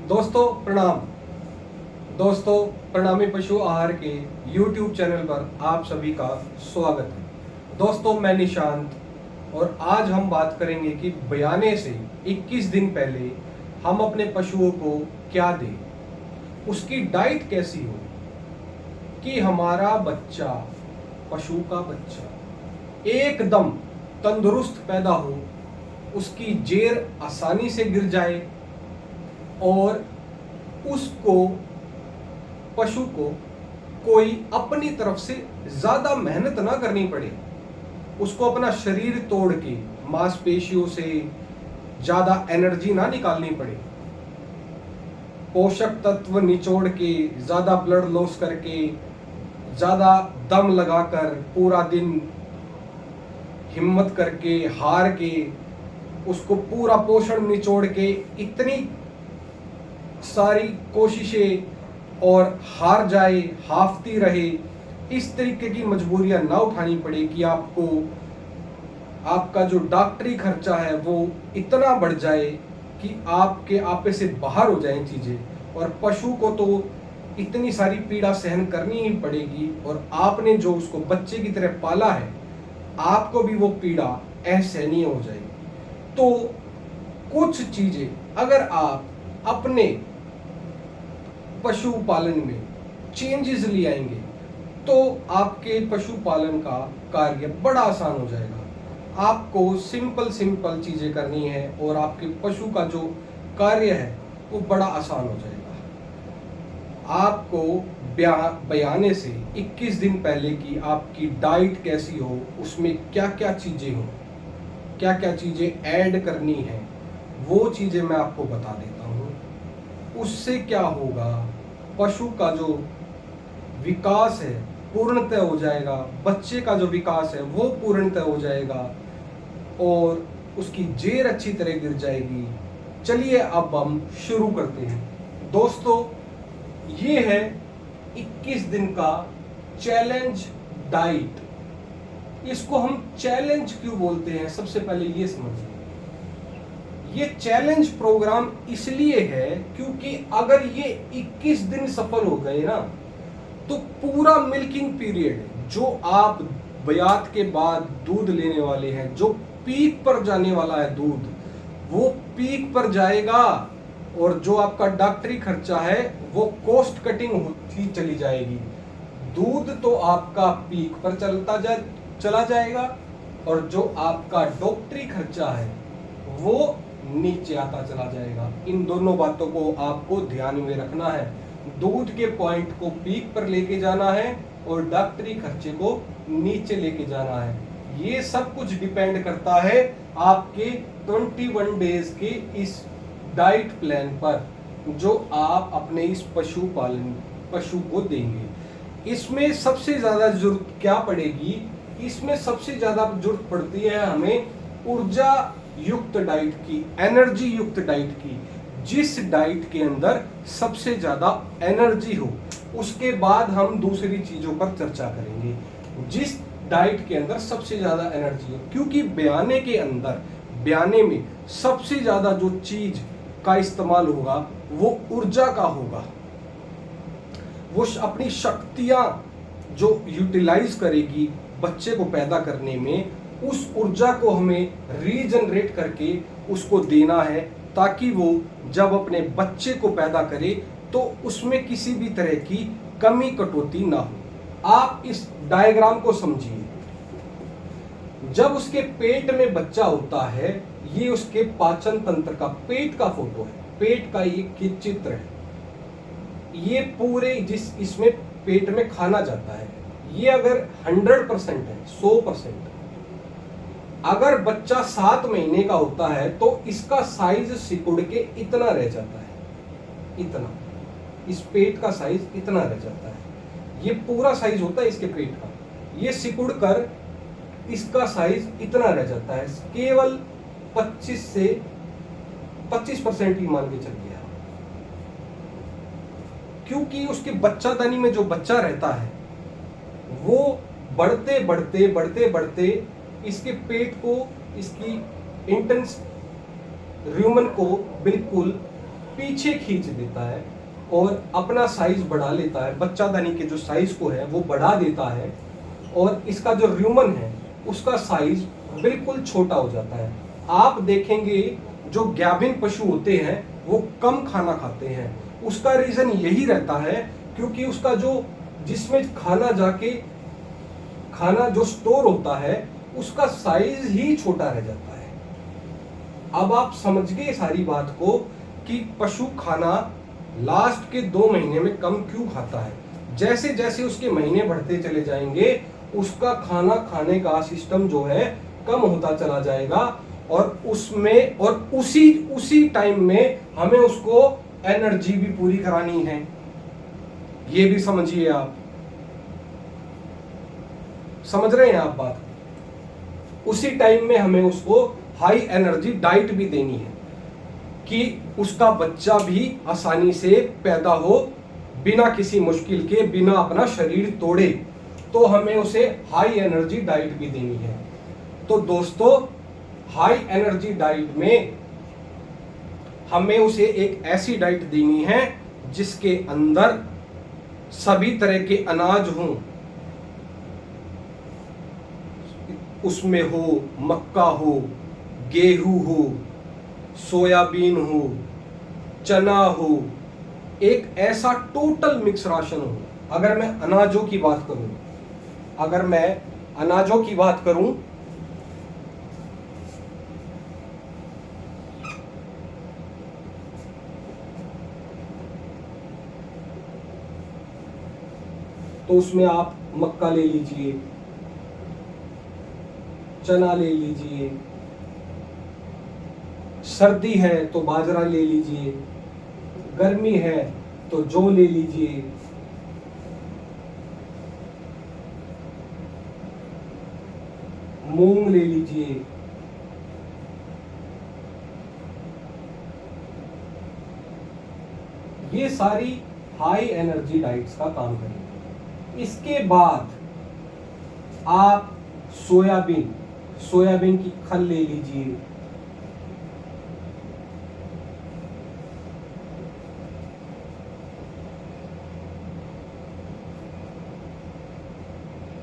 दोस्तों प्रणाम। दोस्तों प्रणामी पशु आहार के YouTube चैनल पर आप सभी का स्वागत है। दोस्तों मैं निशांत और आज हम बात करेंगे कि बयाने से 21 दिन पहले हम अपने पशुओं को क्या दें, उसकी डाइट कैसी हो कि हमारा बच्चा, पशु का बच्चा एकदम तंदुरुस्त पैदा हो, उसकी जेर आसानी से गिर जाए और उसको, पशु को कोई अपनी तरफ से ज्यादा मेहनत ना करनी पड़े, उसको अपना शरीर तोड़ के मांसपेशियों से ज्यादा एनर्जी ना निकालनी पड़े, पोषक तत्व निचोड़ के ज्यादा ब्लड लॉस करके ज्यादा दम लगाकर पूरा दिन हिम्मत करके हार के उसको पूरा पोषण निचोड़ के इतनी सारी कोशिशें और हार जाए, हाफती रहे, इस तरीके की मजबूरियां ना उठानी पड़े कि आपको आपका जो डॉक्टरी खर्चा है वो इतना बढ़ जाए कि आपके आपे से बाहर हो जाए चीजें, और पशु को तो इतनी सारी पीड़ा सहन करनी ही पड़ेगी और आपने जो उसको बच्चे की तरह पाला है आपको भी वो पीड़ा असहनीय हो जाएगी। तो कुछ चीजें अगर आप अपने पशुपालन में चेंजेस ले आएंगे तो आपके पशुपालन का कार्य बड़ा आसान हो जाएगा। आपको सिंपल सिंपल चीजें करनी है और आपके पशु का जो कार्य है वो बड़ा आसान हो जाएगा। आपको बयाने से 21 दिन पहले की आपकी डाइट कैसी हो, उसमें क्या क्या चीजें हो, क्या क्या चीजें ऐड करनी है, वो चीजें मैं आपको बता देता हूँ। उससे क्या होगा, पशु का जो विकास है पूर्णतः हो जाएगा, बच्चे का जो विकास है वो पूर्णतः हो जाएगा और उसकी जेर अच्छी तरह गिर जाएगी। चलिए अब हम शुरू करते हैं। दोस्तों ये है 21 दिन का चैलेंज डाइट। इसको हम चैलेंज क्यों बोलते हैं, सबसे पहले ये समझिए। ये चैलेंज प्रोग्राम इसलिए है क्योंकि अगर ये 21 दिन सफल हो गए ना तो पूरा मिल्किंग पीरियड जो आप बयात के बाद दूध लेने वाले हैं, जो पीक पर जाने वाला है दूध, वो पीक पर जाएगा और जो आपका डॉक्टरी खर्चा है वो कॉस्ट कटिंग होती चली जाएगी। दूध तो आपका पीक पर चला जाएगा और जो आपका डॉक्टरी खर्चा है वो नीचे आता चला जाएगा। इन दोनों बातों को आपको ध्यान में रखना है। दूध के पॉइंट को पीक पर लेके जाना है और डॉक्टरी खर्चे को नीचे लेके जाना है। ये सब कुछ डिपेंड करता है आपके 21 डेज के इस डाइट प्लान पर जो आप अपने इस पशु को देंगे। इसमें सबसे ज्यादा जरूरत क्या पड़ेगी, इसमें सबसे ज्यादा जरूरत पड़ती है हमें ऊर्जा युक्त डाइट की, एनर्जी युक्त डाइट की। जिस डाइट के अंदर सबसे ज्यादा एनर्जी हो, उसके बाद हम दूसरी चीजों पर चर्चा करेंगे। जिस डाइट के अंदर सबसे ज्यादा एनर्जी हो, क्योंकि बयाने में सबसे ज्यादा जो चीज का इस्तेमाल होगा वो ऊर्जा का होगा। वो अपनी शक्तियां जो यूटिलाइज करेगी बच्चे को पैदा करने में, उस ऊर्जा को हमें रीजनरेट करके उसको देना है ताकि वो जब अपने बच्चे को पैदा करे तो उसमें किसी भी तरह की कमी कटौती ना हो। आप इस डायग्राम को समझिए। जब उसके पेट में बच्चा होता है, ये उसके पाचन तंत्र का, पेट का फोटो है, पेट का ये चित्र है। ये पूरे जिस इसमें पेट में खाना जाता है, ये अगर 100% है, 100%, अगर बच्चा 7 महीने का होता है तो इसका साइज सिकुड़ के इतना रह जाता है, इतना, इस पेट का साइज इतना रह जाता है। ये पूरा साइज होता है इसके पेट का, ये सिकुड़ कर इसका साइज इतना रह जाता है। केवल 25% ही मान के चलिए, क्योंकि उसके बच्चादानी में जो बच्चा रहता है वो बढ़ते बढ़ते बढ़ते बढ़ते इसके पेट को, इसकी इंटेंस र्यूमन को बिल्कुल पीछे खींच देता है और अपना साइज बढ़ा लेता है, बच्चादानी के जो साइज को है वो बढ़ा देता है, और इसका जो र्यूमन है उसका साइज बिल्कुल छोटा हो जाता है। आप देखेंगे जो ग्याबिन पशु होते हैं वो कम खाना खाते हैं, उसका रीजन यही रहता है क्योंकि उसका जो जिसमें खाना जो स्टोर होता है उसका साइज ही छोटा रह जाता है। अब आप समझ गए सारी बात को कि पशु खाना लास्ट के 2 महीने में कम क्यों खाता है। जैसे जैसे उसके महीने बढ़ते चले जाएंगे उसका खाना खाने का सिस्टम जो है कम होता चला जाएगा, और उसमें और उसी टाइम में हमें उसको एनर्जी भी पूरी करानी है। ये भी समझिए, आप समझ रहे हैं आप बात। उसी टाइम में हमें उसको हाई एनर्जी डाइट भी देनी है कि उसका बच्चा भी आसानी से पैदा हो, बिना किसी मुश्किल के, बिना अपना शरीर तोड़े, तो हमें उसे हाई एनर्जी डाइट भी देनी है। तो दोस्तों, हाई एनर्जी डाइट में हमें उसे एक ऐसी डाइट देनी है जिसके अंदर सभी तरह के अनाज हों, उसमें हो मक्का हो, गेहूं हो, सोयाबीन हो, चना हो, एक ऐसा टोटल मिक्स राशन हो। अगर मैं अनाजों की बात करूं, तो उसमें आप मक्का ले लीजिए, चना ले लीजिए, सर्दी है तो बाजरा ले लीजिए, गर्मी है तो जौ ले लीजिए, मूंग ले लीजिए। ये सारी हाई एनर्जी डाइट्स का काम करेंगे। इसके बाद आप सोयाबीन की खल ले लीजिए,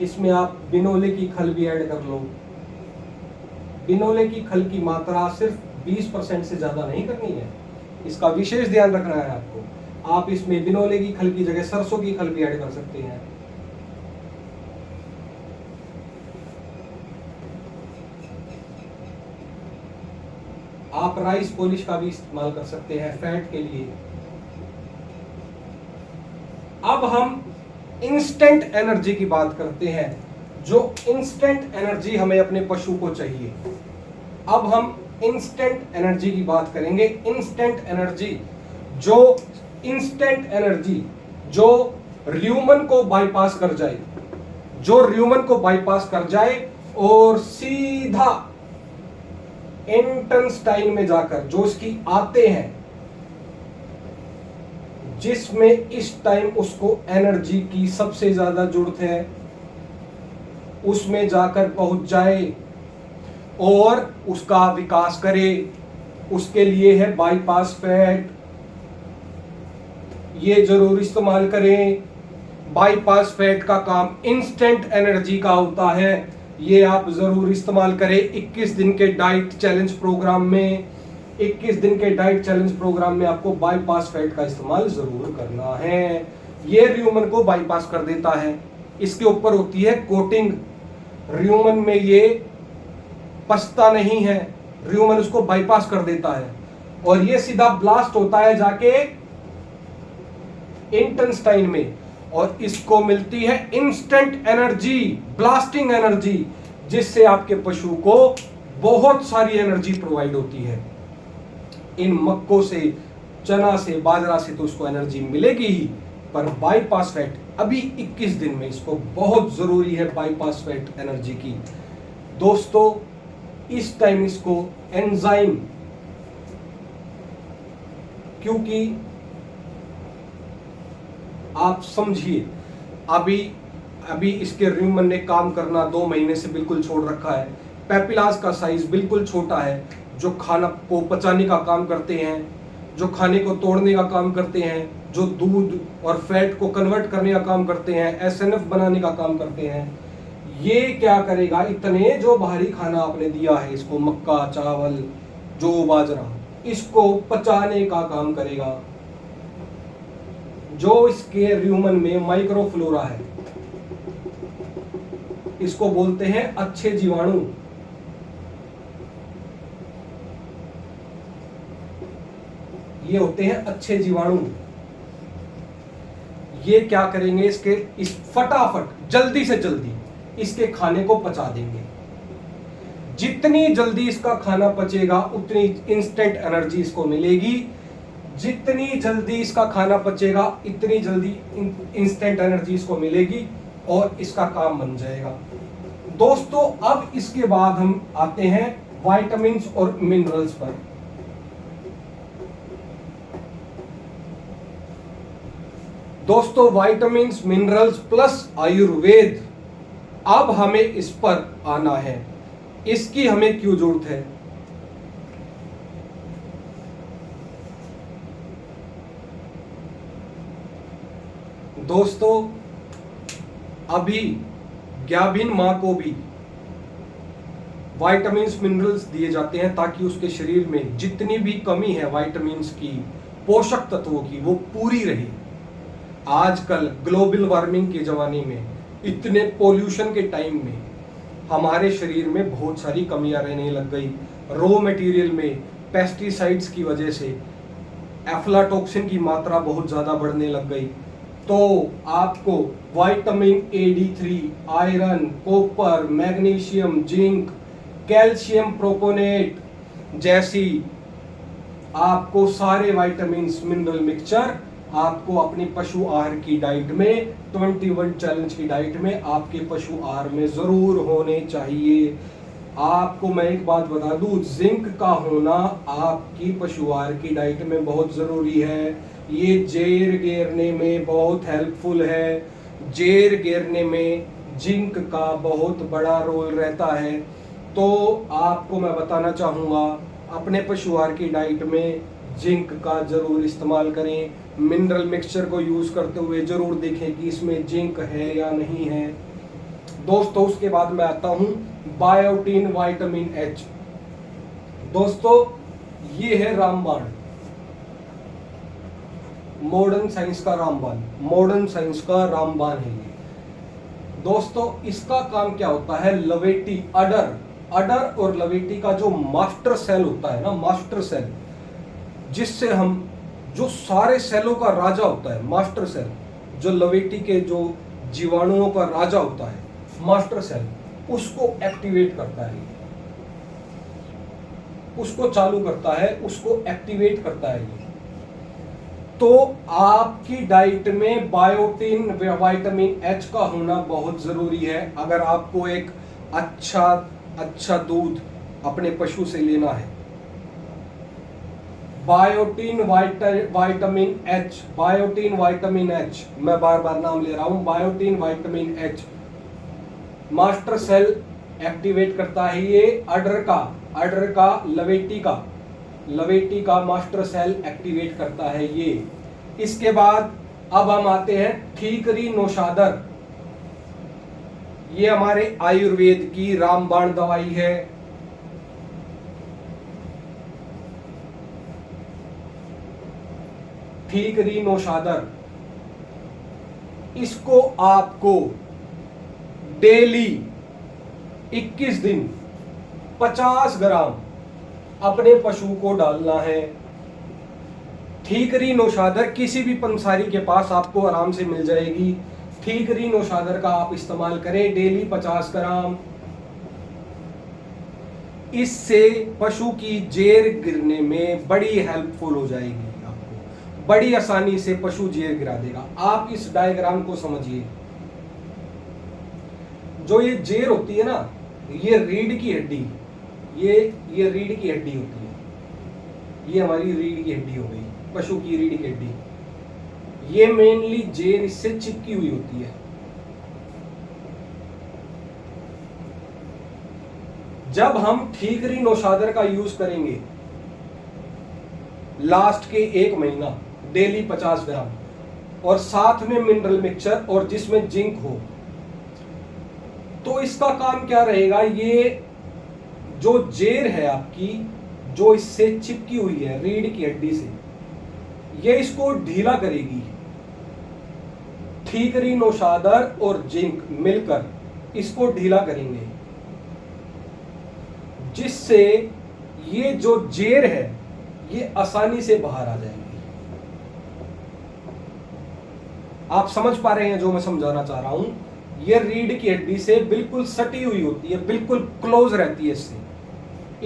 इसमें आप बिनोले की खल भी ऐड कर लो। बिनोले की खल की मात्रा सिर्फ 20% से ज्यादा नहीं करनी है, इसका विशेष ध्यान रखना है आपको। आप इसमें बिनोले की खल की जगह सरसों की खल भी ऐड कर सकते हैं। आप राइस पॉलिश का भी इस्तेमाल कर सकते हैं फैट के लिए। अब हम इंस्टेंट एनर्जी की बात करते हैं, जो इंस्टेंट एनर्जी हमें अपने पशु को चाहिए। अब हम इंस्टेंट एनर्जी की बात करेंगे। इंस्टेंट एनर्जी जो र्यूमन को बाईपास कर जाए और सीधा इंटेस्टाइन में जाकर जो इसकी आते हैं, जिसमें इस टाइम उसको एनर्जी की सबसे ज्यादा जरूरत है, उसमें जाकर पहुंच जाए और उसका विकास करे। उसके लिए है बाईपास फैट, ये जरूर इस्तेमाल करें। बाईपास फैट का काम इंस्टेंट एनर्जी का होता है, ये आप जरूर इस्तेमाल करें। 21 दिन के डाइट चैलेंज प्रोग्राम में आपको बाईपास फैट का इस्तेमाल जरूर करना है। ये र्यूमन को बाईपास कर देता है। इसके ऊपर होती है कोटिंग, र्यूमन में ये पचता नहीं है, र्यूमन उसको बाईपास कर देता है और ये सीधा ब्लास्ट होता है जाके इंटेस्टाइन में, और इसको मिलती है इंस्टेंट एनर्जी, ब्लास्टिंग एनर्जी, जिससे आपके पशु को बहुत सारी एनर्जी प्रोवाइड होती है। इन मक्कों से, चना से, बाजरा से तो उसको एनर्जी मिलेगी ही, पर बाईपास फैट अभी 21 दिन में इसको बहुत जरूरी है, बाईपास फैट एनर्जी की। दोस्तों, इस टाइम इसको एंजाइम, क्योंकि आप समझिए अभी इसके र्यूमन ने काम करना 2 महीने से बिल्कुल छोड़ रखा है। पेपिलास का साइज बिल्कुल छोटा है, जो खाना को पचाने का काम करते हैं जो खाने को तोड़ने का काम करते हैं, जो दूध और फैट को कन्वर्ट करने का काम करते हैं, एसएनएफ बनाने का काम करते हैं, ये क्या करेगा, इतने जो बाहरी खाना आपने दिया है इसको, मक्का, चावल, जो बाजरा, इसको पचाने का काम करेगा। जो इसके र्यूमन में माइक्रोफ्लोरा है, इसको बोलते हैं अच्छे जीवाणु। ये होते हैं अच्छे जीवाणु। ये क्या करेंगे, इसके इस फटाफट जल्दी से जल्दी इसके खाने को पचा देंगे। जितनी जल्दी इसका खाना पचेगा उतनी इंस्टेंट एनर्जी इसको मिलेगी। जितनी जल्दी इसका खाना पचेगा इतनी जल्दी इंस्टेंट एनर्जी इसको मिलेगी और इसका काम बन जाएगा। दोस्तों अब इसके बाद हम आते हैं विटामिन्स और मिनरल्स पर। दोस्तों विटामिन्स, मिनरल्स प्लस आयुर्वेद, अब हमें इस पर आना है। इसकी हमें क्यों जरूरत है? दोस्तों अभी गाभिन मां को भी विटामिन्स, मिनरल्स दिए जाते हैं ताकि उसके शरीर में जितनी भी कमी है विटामिन्स की, पोषक तत्वों की, वो पूरी रहे। आजकल ग्लोबल वार्मिंग के जमाने में, इतने पोल्यूशन के टाइम में हमारे शरीर में बहुत सारी कमियां रहने लग गई। रॉ मटेरियल में पेस्टिसाइड्स की वजह से एफ्लाटॉक्सिन की मात्रा बहुत ज़्यादा बढ़ने लग गई। तो आपको vitamin A, D3, iron, copper, magnesium, zinc, calcium propionate जैसी आपको सारे विटामिन्स, मिनरल मिक्सचर आपको अपनी पशु आहार की डाइट में, 21 चैलेंज की डाइट में, आपके पशु आहार में जरूर होने चाहिए। आपको मैं एक बात बता दूं, जिंक का होना आपकी पशु आहार की डाइट में बहुत जरूरी है। ये जेर गिरने में बहुत हेल्पफुल है। जेर गिरने में जिंक का बहुत बड़ा रोल रहता है। तो आपको मैं बताना चाहूँगा अपने पशु आहार की डाइट में जिंक का जरूर इस्तेमाल करें। मिनरल मिक्सचर को यूज़ करते हुए जरूर देखें कि इसमें जिंक है या नहीं है। दोस्तों उसके बाद मैं आता हूँ बायोटीन विटामिन H। दोस्तों ये है रामबाण, मॉडर्न साइंस का रामबाण, मॉडर्न साइंस का रामबाण है ये। दोस्तों इसका काम क्या होता है, लवेटी, अडर और लवेटी का जो मास्टर सेल होता है ना, मास्टर सेल, जिससे हम, जो सारे सेलों का राजा होता है, मास्टर सेल, जो लवेटी के जो जीवाणुओं का राजा होता है, मास्टर सेल, उसको एक्टिवेट करता है, उसको चालू करता है, उसको एक्टिवेट करता है ये। तो आपकी डाइट में बायोटीन विटामिन H का होना बहुत जरूरी है अगर आपको एक अच्छा दूध अपने पशु से लेना है। Biotin vitamin H, biotin vitamin H, मैं बार बार नाम ले रहा हूं, biotin vitamin H master cell activate करता है ये। अडर का लवेटी का मास्टर सेल एक्टिवेट करता है ये। इसके बाद अब हम आते हैं ठीकरी नौशादर। ये हमारे आयुर्वेद की रामबाण दवाई है। ठीकरी नौशादर, इसको आपको डेली 21 दिन 50 ग्राम अपने पशु को डालना है। ठीकरी नौशादर किसी भी पंसारी के पास आपको आराम से मिल जाएगी। ठीकरी नौशादर का आप इस्तेमाल करें डेली 50 ग्राम। इससे पशु की जेर गिरने में बड़ी हेल्पफुल हो जाएगी। आपको बड़ी आसानी से पशु जेर गिरा देगा। आप इस डायग्राम को समझिए। जो ये जेर होती है ना, ये रीढ़ की हड्डी, ये रीढ़ की हड्डी होती है। ये हमारी रीढ़ की हड्डी हो गई, पशु की रीढ़ की हड्डी। ये मेनली जेर इससे चिपकी हुई होती है। जब हम ठीकरी नौशादर का यूज करेंगे लास्ट के 1 महीना डेली 50 ग्राम, और साथ में मिनरल मिक्सचर और जिसमें जिंक हो। तो इसका काम क्या रहेगा, ये जो जेर है आपकी, जो इससे चिपकी हुई है रीढ़ की हड्डी से, ये इसको ढीला करेगी। ठीकरी, नौशादर और जिंक मिलकर इसको ढीला करेंगे, जिससे ये जो जेर है ये आसानी से बाहर आ जाएगी। आप समझ पा रहे हैं जो मैं समझाना चाह रहा हूं? ये रीढ़ की हड्डी से बिल्कुल सटी हुई होती है, बिल्कुल क्लोज रहती है इससे।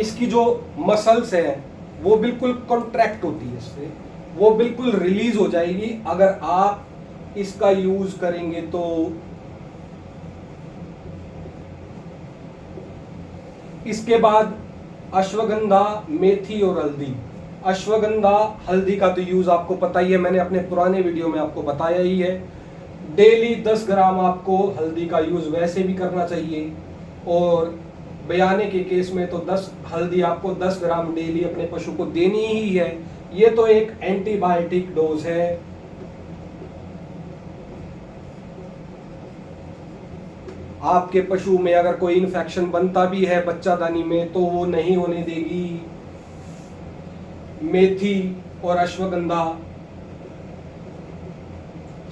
इसकी जो मसल्स है वो बिल्कुल कॉन्ट्रैक्ट होती है इससे, वो बिल्कुल रिलीज हो जाएगी अगर आप इसका यूज करेंगे तो। इसके बाद अश्वगंधा, मेथी और हल्दी। अश्वगंधा, हल्दी का तो यूज आपको पता ही है, मैंने अपने पुराने वीडियो में आपको बताया ही है। डेली 10 ग्राम आपको हल्दी का यूज वैसे भी करना चाहिए, और बयाने के केस में तो 10 हल्दी आपको 10 ग्राम डेली अपने पशु को देनी ही है। ये तो एक एंटीबायोटिक डोज है। आपके पशु में अगर कोई इन्फेक्शन बनता भी है बच्चादानी में तो वो नहीं होने देगी। मेथी और अश्वगंधा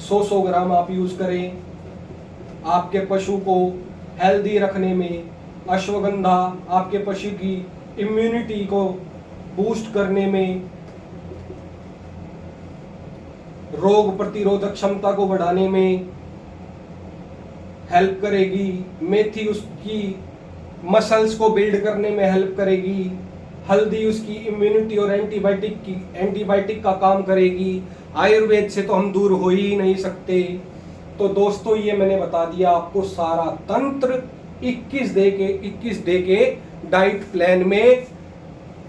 100 ग्राम आप यूज करें आपके पशु को हेल्दी रखने में। अश्वगंधा आपके पशु की इम्यूनिटी को बूस्ट करने में, रोग प्रतिरोधक क्षमता को बढ़ाने में हेल्प करेगी। मेथी उसकी मसल्स को बिल्ड करने में हेल्प करेगी। हल्दी उसकी इम्यूनिटी और एंटीबायोटिक का काम करेगी। आयुर्वेद से तो हम दूर हो ही नहीं सकते। तो दोस्तों, ये मैंने बता दिया आपको सारा तंत्र 21 डे के डाइट प्लान में,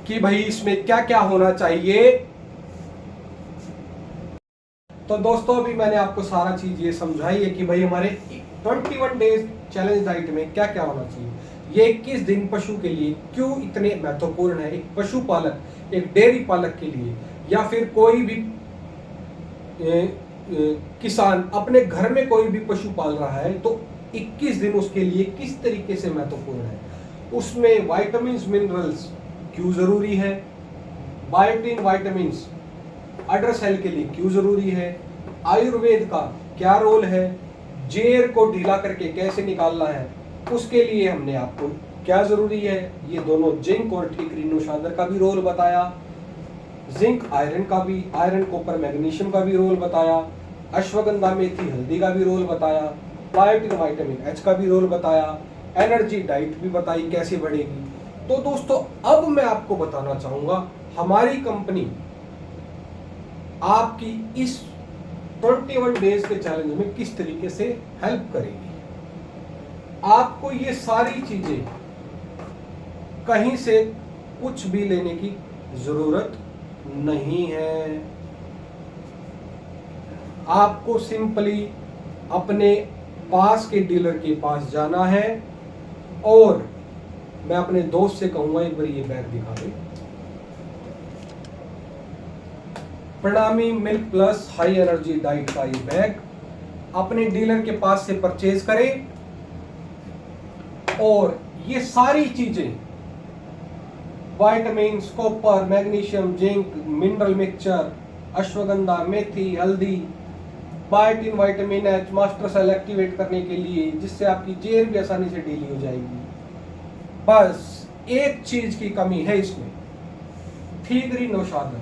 कि भाई इसमें क्या क्या होना चाहिए। तो दोस्तों, अभी मैंने आपको सारा चीज ये समझाई है कि भाई हमारे 21 डेज चैलेंज डाइट में क्या क्या होना चाहिए। ये 21 दिन पशु के लिए क्यों इतने महत्वपूर्ण है, एक पशुपालक, एक डेयरी पालक के लिए, या फिर कोई भी किसान अपने घर में कोई भी पशु पाल रहा है तो 21 दिन उसके लिए किस तरीके से महत्वपूर्ण है। उसमें वाइटामिन्स, मिनरल्स क्यों जरूरी है, बायोटिन, वाइटामिन्स अडर सेल के लिए क्यों जरूरी है, आयुर्वेद का क्या रोल है, जेर को ढीला करके कैसे निकालना है उसके लिए हमने आपको क्या जरूरी है, ये दोनों जिंक और ठीकरी, नौशादर का भी रोल बताया, जिंक आयरन का भी, आयरन, कॉपर, मैग्नीशियम का भी रोल बताया, अश्वगंधा, मेथी, हल्दी का भी रोल बताया, बायोटिन, विटामिन एच का भी रोल बताया, एनर्जी डाइट भी बताई कैसे बढ़ेगी। तो दोस्तों, अब मैं आपको बताना चाहूंगा हमारी कंपनी आपकी इस 21 डेज के चैलेंज में किस तरीके से हेल्प करेगी। आपको ये सारी चीजें कहीं से कुछ भी लेने की जरूरत नहीं है। आपको सिंपली अपने पास के डीलर के पास जाना है, और मैं अपने दोस्त से कहूंगा एक बार ये बैग दिखा दे। Pranami milk plus high energy diet का ये बैग अपने डीलर के पास से परचेज करें, और ये सारी चीजें, vitamins, copper, magnesium, zinc, mineral mixture, ashwagandha, मेथी, हल्दी, biotin, vitamin H, master cell activate करने के लिए, जिससे आपकी जेर भी आसानी से ढीली हो जाएगी। बस एक चीज की कमी है इसमें, ठीकरी, नौशादर।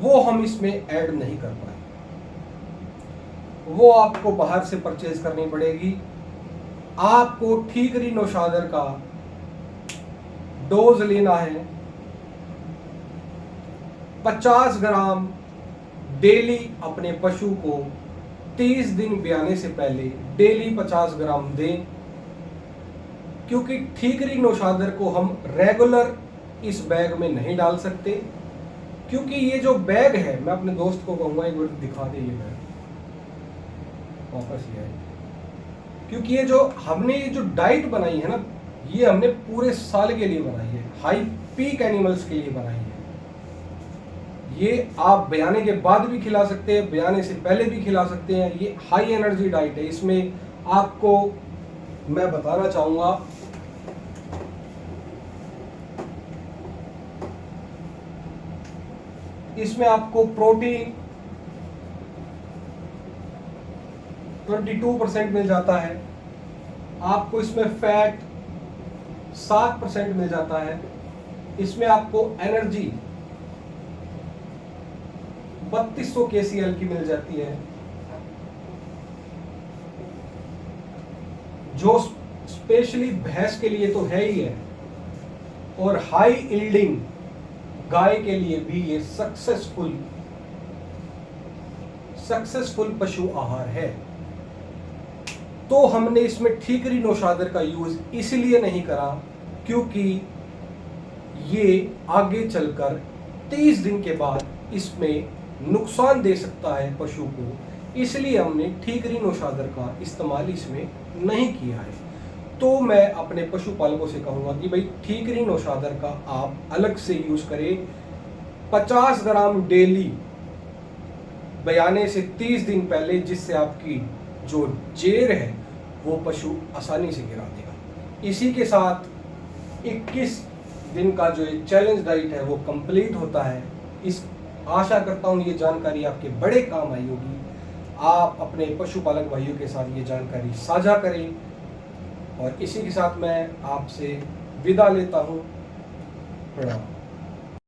वो हम इसमें ऐड नहीं कर पाए, वो आपको बाहर से परचेज करनी पड़ेगी। आपको ठीकरी, नौशादर का डोज लेना है 50 ग्राम डेली। अपने पशु को 30 दिन ब्याने से पहले डेली 50 ग्राम दें, क्योंकि ठीकरी, नौशादर को हम रेगुलर इस बैग में नहीं डाल सकते, क्योंकि ये जो बैग है, मैं अपने दोस्त को कहूंगा एक बार दिखा दे ये बैग वापस, ये है क्योंकि ये जो हमने ये जो डाइट बनाई है ना ये हमने पूरे साल के लिए बनाई है, हाई पीक एनिमल्स के लिए बनाई है। ये आप बयाने के बाद भी खिला सकते हैं, बयाने से पहले भी खिला सकते हैं। ये हाई एनर्जी डाइट है। इसमें आपको मैं बताना चाहूँगा, इसमें आपको प्रोटीन 22% मिल जाता है, आपको इसमें फैट 7% मिल जाता है, इसमें आपको एनर्जी 3200 KCl की मिल जाती है, जो स्पेशली भैंस के लिए तो है ही है, और हाई यील्डिंग गाय के लिए भी ये सक्सेसफुल पशु आहार है। तो हमने इसमें ठीकरी नौशादर का यूज इसलिए नहीं करा क्योंकि ये आगे चलकर 30 दिन के बाद इसमें नुकसान दे सकता है पशु को, इसलिए हमने ठीकरी नौशादर का इस्तेमाल इसमें नहीं किया है। तो मैं अपने पशुपालकों से कहूँगा कि भाई ठीकरी नौशादर का आप अलग से यूज करें, 50 ग्राम डेली बयाने से 30 दिन पहले, जिससे आपकी जो जेर है वो पशु आसानी से गिरा देगा। इसी के साथ 21 दिन का जो चैलेंज डाइट है वो कंप्लीट होता है। इस आशा करता हूँ ये जानकारी आपके बड़े काम आई होगी। आप अपने पशुपालक भाइयों के साथ ये जानकारी साझा करें, और इसी के साथ मैं आपसे विदा लेता हूँ। प्रणाम।